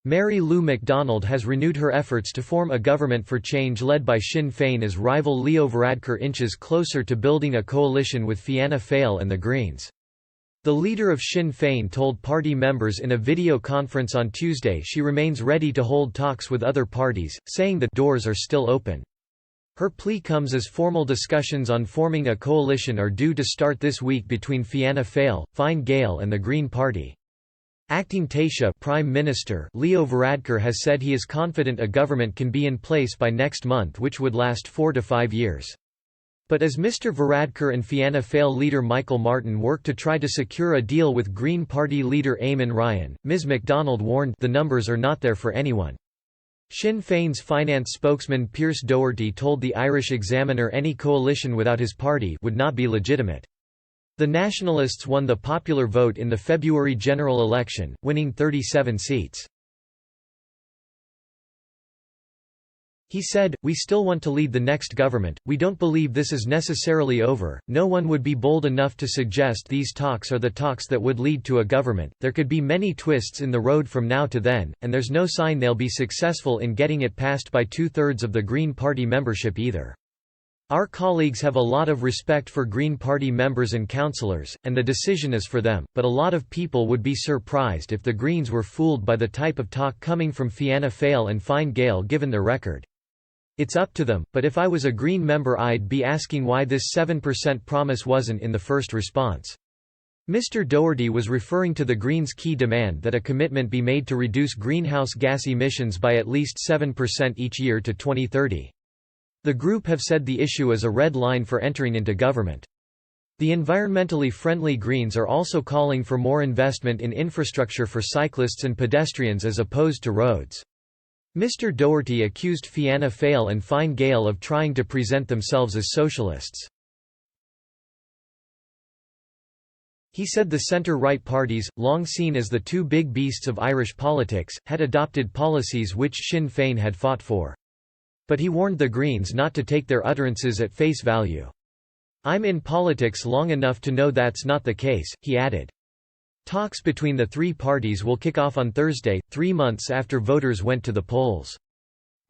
Mary Lou MacDonald has renewed her efforts to form a government for change led by Sinn Féin as rival Leo Varadkar inches closer to building a coalition with Fianna Fáil and the Greens. The leader of Sinn Féin told party members in a video conference on Tuesday she remains ready to hold talks with other parties, saying the doors are still open. Her plea comes as formal discussions on forming a coalition are due to start this week between Fianna Fáil, Fine Gael and the Green Party. Acting Taoiseach Prime Minister Leo Varadkar has said he is confident a government can be in place by next month, which would last 4 to 5 years. But as Mr Varadkar and Fianna Fáil leader Michael Martin work to try to secure a deal with Green Party leader Eamon Ryan, Ms MacDonald warned the numbers are not there for anyone. Sinn Féin's finance spokesman Pierce Doherty told the Irish Examiner any coalition without his party would not be legitimate. The Nationalists won the popular vote in the February general election, winning 37 seats. He said, "We still want to lead the next government, we don't believe this is necessarily over, no one would be bold enough to suggest these talks are the talks that would lead to a government, there could be many twists in the road from now to then, and there's no sign they'll be successful in getting it passed by 2/3 of the Green Party membership either. Our colleagues have a lot of respect for Green Party members and councillors, and the decision is for them, but a lot of people would be surprised if the Greens were fooled by the type of talk coming from Fianna Fáil and Fine Gael given their record. It's up to them, but if I was a Green member I'd be asking why this 7% promise wasn't in the first response." Mr Doherty was referring to the Greens' key demand that a commitment be made to reduce greenhouse gas emissions by at least 7% each year to 2030. The group have said the issue is a red line for entering into government. The environmentally friendly Greens are also calling for more investment in infrastructure for cyclists and pedestrians as opposed to roads. Mr Doherty accused Fianna Fáil and Fine Gael of trying to present themselves as socialists. He said the centre-right parties, long seen as the two big beasts of Irish politics, had adopted policies which Sinn Féin had fought for. But he warned the Greens not to take their utterances at face value. "I'm in politics long enough to know that's not the case," he added. Talks between the three parties will kick off on Thursday, 3 months after voters went to the polls.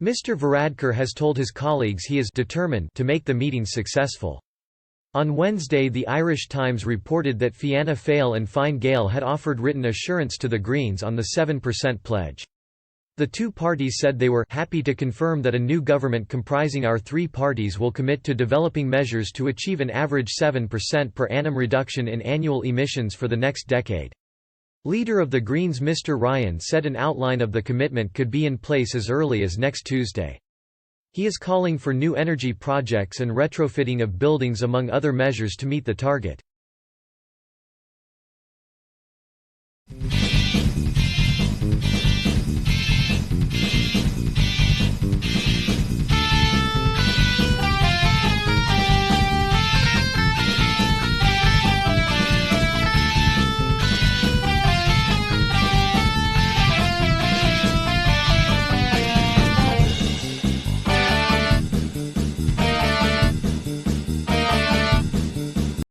Mr Varadkar has told his colleagues he is determined to make the meetings successful. On Wednesday the Irish Times reported that Fianna Fáil and Fine Gael had offered written assurance to the Greens on the 7% pledge. The two parties said they were happy to confirm that a new government comprising our three parties will commit to developing measures to achieve an average 7% per annum reduction in annual emissions for the next decade. Leader of the Greens Mr Ryan said an outline of the commitment could be in place as early as next Tuesday. He is calling for new energy projects and retrofitting of buildings among other measures to meet the target.